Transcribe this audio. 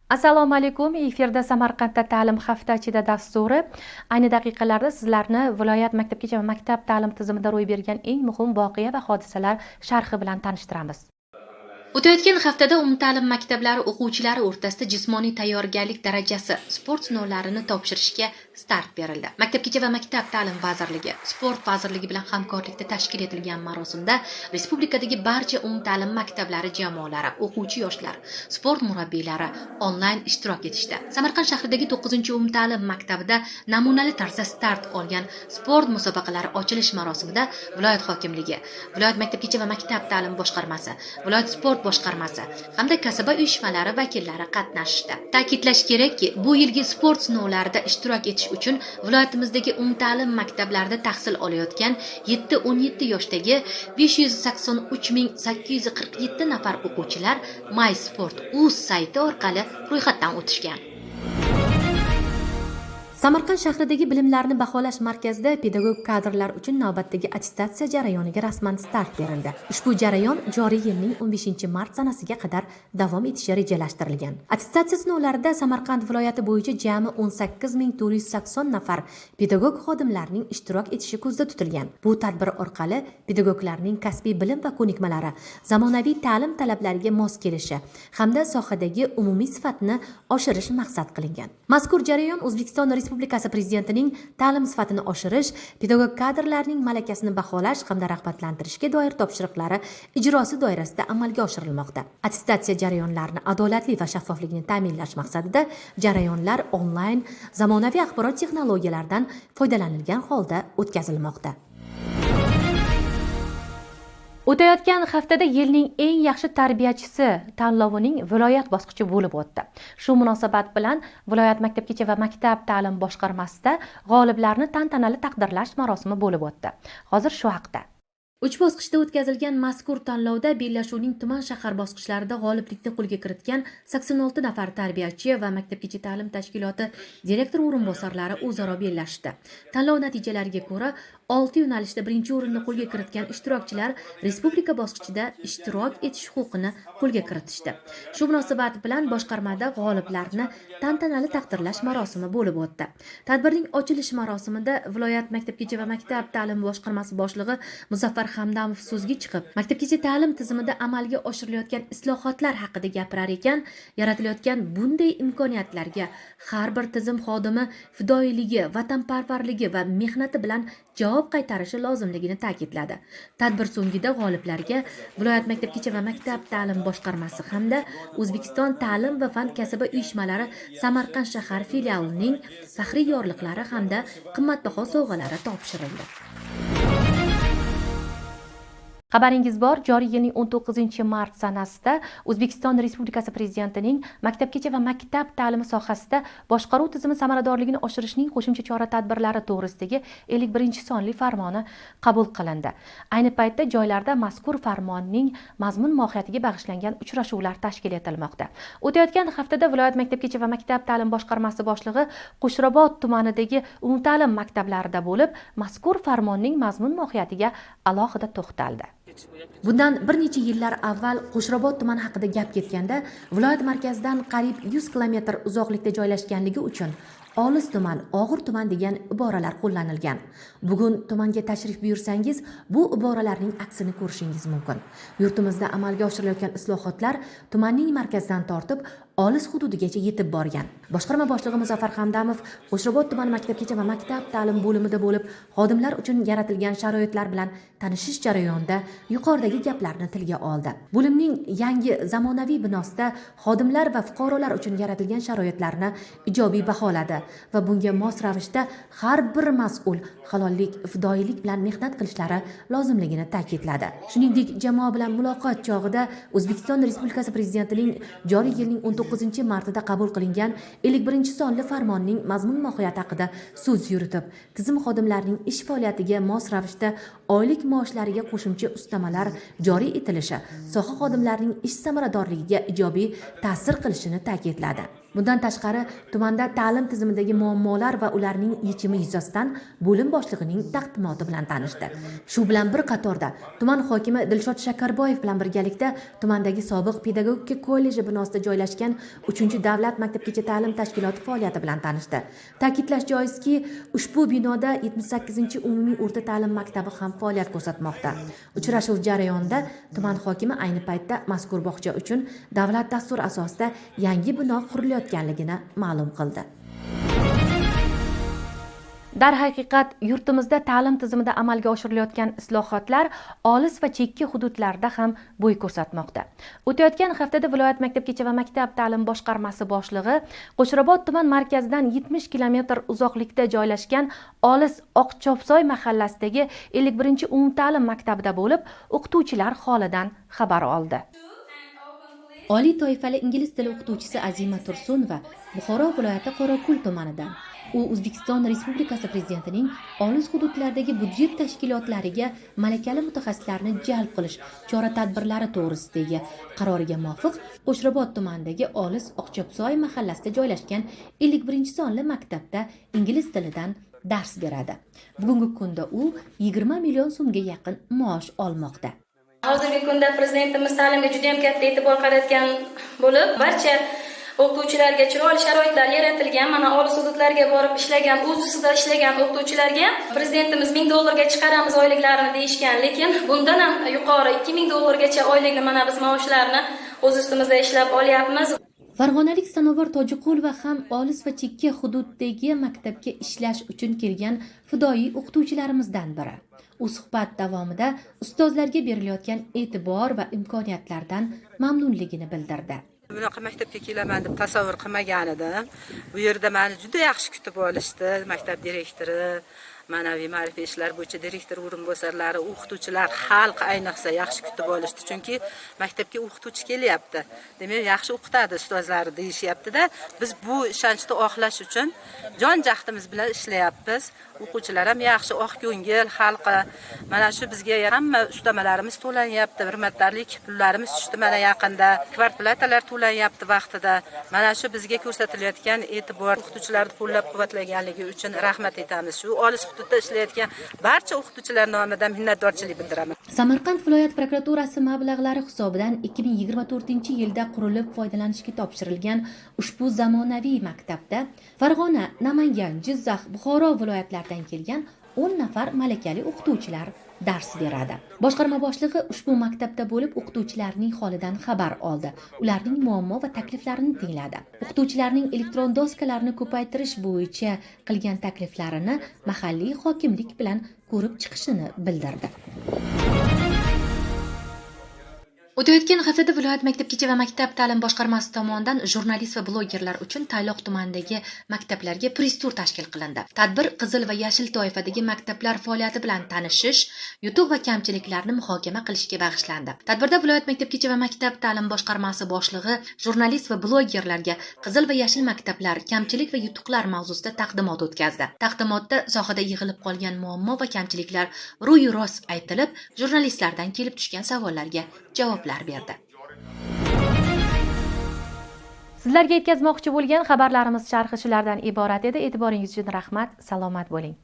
Assalomu alaykum. Efirda Samarqandda ta'lim haftachida dasturi. Ayni daqiqalarda sizlarni viloyat maktabgacha va maktab ta'lim tizimida ro'y bergan eng muhim voqea va hodisalar sharhi bilan tanishtiramiz. O'tayotgan haftada umumta'lim maktablari o'quvchilari o'rtasida jismoniy tayyorgarlik darajasi sport sinovlarini topshirishga start berildi. Maktabgacha va maktab ta'lim vazirligi, sport vazirligi bilan hamkorlikda tashkil etilgan marosimda respublikadagi barcha umumta'lim maktablari jamoalari, o'quvchi yoshlar, sport murabbiylari onlayn ishtirok etishdi. Samarqand shahridagi 9-umumta'lim maktabida namunali tarzda start olgan sport musobaqalari ochilish marosimida viloyat hokimligi, viloyat maktabgacha va maktab ta'lim boshqarmasi, viloyat sport boshqarmasi hamda kasaba uyushmalari vakillari qatnashdi. Ta'kidlash kerakki, bu yilgi sport sinovlarida ishtirok etish uchun viloyatimizdagi umumta'lim maktablarda tahsil olayotgan 7-17 yoshdagi 583.847 nafar o'quvchilar MySport.uz sayti orqali ro'yxatdan o'tishgan. Samarqand shahridagi bilimlarni baholash markazida pedagog kadrlar uchun navbatdagi attestatsiya jarayoniga rasman start berildi. Ushbu jarayon joriy yilning 15 mart sanasiga qadar davom etishi rejalashtirilgan. Attestatsiya sinovlarida Samarqand viloyati bo'yicha jami 18.480 nafar pedagog xodimlarning ishtirok etishi ko'zda tutilgan. Bu tadbir orqali pedagoglarning kasbiy bilim va ko'nikmalari, zamonaviy ta'lim talablariga mos kelishi hamda sohadagi umumiy sifatni oshirish maqsad qilingan. Mazkur jarayon O'zbekiston Respublikasi Prezidentining ta'lim sifatini oshirish, pedagog kadrlarning malakasini baholash hamda rag'batlantirishga doir topshiriqlari ijrosi doirasida amalga oshirilmoqda. Attestatsiya jarayonlarini adolatli va shaffoflikni ta'minlash maqsadida jarayonlar onlayn zamonaviy axborot texnologiyalaridan foydalanilgan holda o'tkazilmoqda. O'tayotgan haftada yilning eng yaxshi tarbiyachisi tanlovining viloyat bosqichi bo'lib o'tdi. Shu munosabat bilan viloyat maktabgacha va maktab ta'lim boshqarmasida g'oliblarni tantanali taqdirlash marosimi bo'lib o'tdi. Hozir shu haqda. 3 bosqichda o'tkazilgan mazkur tanlovda bellashuvning tuman shahar bosqichlarida g'oliblikni qo'lga kiritgan 86 nafar tarbiyachi va maktabgacha ta'lim tashkiloti direktor o'rinbosarlari o'zaro bellashdi. Tanlov natijalariga ko'ra 6 yo'nalishda birinchi o'rinni qo'lga kiritgan ishtirokchilar respublika bosqichida ishtirok etish huquqini qo'lga kiritishdi. Shu munosabat bilan boshqarmada g'oliblarni tantanali taqdirlash marosimi bo'lib o'tdi. Tadbirning ochilish marosimida viloyat maktabgacha va maktab ta'lim boshqarmasi boshlig'i Muzaffar Hamdamov so'zga chiqib, maktabgacha ta'lim tizimida amalga oshirilayotgan islohotlar haqida gapirar ekan, yaratilayotgan bunday imkoniyatlarga har bir tizim xodimi fidoyiligi, vatanparvarligi va mehnati bilan javob qaytarishi lozimligini ta'kidladi. Tadbir so'ngida g'oliblarga viloyat maktabgacha va maktab ta'lim boshqarmasi hamda O'zbekiston ta'lim va fan kasaba uyushmalari Samarqand shahar filialining faxriy yorliqlari hamda qimmatbaho sovg'alari topshirildi. Xabaringiz bor, joriy yilning 19-mart sanasida O'zbekiston Respublikasi Prezidentining maktabgacha va maktab ta'limi sohasida boshqaruv tizimi samaradorligini oshirishning qo'shimcha chora-tadbirlari to'g'risidagi 51-sonli farmoni qabul qilindi. Ayni paytda joylarda mazkur farmonning mazmun mohiyatiga bag'ishlangan uchrashuvlar tashkil etilmoqda. O'tayotgan haftada viloyat maktabgacha va maktab ta'lim boshqarmasi boshlig'i Qo'shrabot tumanidagi umumta'lim maktablarida bo'lib, mazkur farmonning mazmun mohiyatiga alohida to'xtaldi. Bundan bir necha yillar avval Qo'shrabot tumani haqida gap ketganda, viloyat markazidan qariyb 100 kilometr uzoqlikda joylashganligi uchun olis tuman, og'ir tuman degan iboralar qo'llanilgan. Bugun tumanga tashrif buyursangiz, bu iboralarning aksini ko'rishingiz mumkin. Yurtimizda amalga oshirilayotgan islohotlar tumanning markazidan tortib olis hududigacha yetib borgan. Boshqarma boshlig'i Muzaffar Hamdamov Qo'shrabot tuman maktabgacha va maktab ta'lim bo'limida bo'lib, xodimlar uchun yaratilgan sharoitlar bilan tanishish jarayonida yuqoridagi gaplarni tilga oldi. Bo'limning yangi zamonaviy binosida xodimlar va fuqarolar uchun yaratilgan sharoitlarni ijobiy baholadi va bunga mos ravishda har bir mas'ul halollik, fidoyilik bilan mehnat qilishlari lozimligini ta'kidladi. Shuningdek, jamoa bilan muloqot chog'ida O'zbekiston Respublikasi Prezidentining joriy yilning 19-martida qabul qilingan 51-sonli farmonning mazmun mohiyati haqida so'z yuritib, tizim xodimlarining ish faoliyatiga mos ravishda oylik maoshlariga qo'shimcha ustamalar joriy etilishi soha xodimlarining ish samaradorligiga ijobiy ta'sir qilishini ta'kidladi. Bundan tashqari, tumanda ta'lim tizimidagi muammolar va ularning yechimi yuzasidan bo'lim boshlig'ining taqdimoti bilan tanishdi. Shu bilan bir qatorda tuman hokimi Dilshod Shakarboyev bilan birgalikda tumandagi sobiq pedagogika kolleji binosida joylashgan 3-davlat maktabgacha ta'lim tashkiloti faoliyati bilan tanishdi. Ta'kidlash joizki, ushbu binoda 78-umumiy o'rta ta'lim maktabi ham faoliyat ko'rsatmoqda. Uchrashuv jarayonida tuman hokimi ayni paytda mazkur bog'cha uchun davlat dasturi asosida yangi bino qurilayotganligini ma'lum qildi. Darhaqiqat, yurtimizda ta'lim tizimida amalga oshirilayotgan islohotlar olis va chekka hududlarda ham bo'y ko'rsatmoqda. O'tayotgan haftada viloyat maktabgacha va maktab ta'lim boshqarmasi boshlig'i Qo'shrabot tuman markazidan 70 kilometr uzoqlikda joylashgan olis Oqchopsoy mahallasidagi 51-umumta'lim maktabida bo'lib, o'qituvchilar holidan xabar oldi. Oliy toifali ingliz tili o'qituvchisi Azima Tursunova Buxoro viloyati Qorako'l tumanidan. U O'zbekiston Respublikasi Prezidentining olis hududlardagi budjet tashkilotlariga malakali mutaxassislarni jalb qilish chora-tadbirlari to'g'risidagi qaroriga muvofiq Qo'shrabot tumanidagi olis Oqchopsoy mahallasida joylashgan 51-sonli maktabda ingliz tilidan dars beradi. Bugungi kunda u 20 million so'mga yaqin maosh olmoqda. Hozirgi kunda prezidentimiz ta'limga juda ham katta e'tibor qaratgan bo'lib, barcha o'qituvchilarga chiroyli sharoitlar yaratilgan. Mana olis hududlarga borib ishlagan, o'z ustida ishlagan o'qituvchilarga prezidentimiz $1000 ga chiqaramiz oyliklarini deyishgan, lekin bundan ham yuqori $2000 gacha oylikni mana biz maoshlarni o'z ustimizda ishlab olyapmiz. Farg'onalik Sanovar Tojiqulova ham olis va chekka hududdagi maktabga ishlash uchun kelgan fidoyi o'qituvchilarimizdan biri. U suhbat davomida ustozlarga berilayotgan e'tibor va imkoniyatlardan mamnunligini bildirdi. Bunaqa maktabga kelaman deb tasavvur qilmagan edim. Bu yerda meni juda yaxshi kutib olishdi. Maktab direktori, ma'naviy ma'rifiy ishlar bo'yicha direktor o'rinbosarlari, o'qituvchilar, xalq ayniqsa yaxshi kutib olishdi. Chunki maktabga o'qituvchi kelyapti. Demak, yaxshi o'qitadi ustozlari deyishyapti-da. Biz bu ishonchni oqlash uchun jon-jahdimiz bilan ishlayapmiz. O'quvchilar ham yaxshi, oq ko'ngil, xalqi. Mana shu bizga hamma ustamalarimiz to'lanyapti, bir martalik pullarimiz tushdi mana yaqinda. Kvarplatalar to'lanyapti vaqtida. Mana shu bizga ko'rsatilayotgan e'tibor, o'qituvchilarni qo'llab-quvvatlaganligi uchun rahmat aytamiz. Shu olis hududda ishlayotgan barcha o'qituvchilar nomidan minnatdorchilik bildiraman. Samarqand viloyat prokuraturasi mablag'lari hisobidan 2024-yilda qurilib foydalanishga topshirilgan ushbu zamonaviy maktabda Farg'ona, Namangan, Jizzax, Buxoro viloyatlaridan kelgan 10 nafar malakali o'qituvchilar dars beradi. Boshqarma boshlig'i ushbu maktabda bo'lib o'qituvchilarning holidan xabar oldi. Ularning muammo va takliflarini tingladi. O'qituvchilarning elektron doskalarni ko'paytirish bo'yicha qilgan takliflarini mahalliy hokimlik bilan ko'rib chiqishini bildirdi. O'tayotgan haftada viloyat maktabgacha va maktab ta'lim boshqarmasi tomonidan jurnalist va blogerlar uchun Tayloq tumanidagi maktablarga press-tur tashkil qilindi. Tadbir qizil va yashil toifadagi maktablar faoliyati bilan tanishish, yutuq va kamchiliklarni muhokama qilishga bag'ishlandi. Tadbirda viloyat maktabgacha va maktab ta'lim boshqarmasi boshlig'i jurnalist va blogerlarga qizil va yashil maktablar, kamchilik va yutuqlar mavzusida taqdimot o'tkazdi. Taqdimotda sohada yig'ilib qolgan muammo va kamchiliklar ro'y-rost aytilib, jurnalistlardan kelib tushgan savollarga javoblar berdi. Sizlarga yetkazmoqchi bo'lgan xabarlarimiz sharhi shulardan iborat edi. E'tiboringiz uchun rahmat. Salomat bo'ling.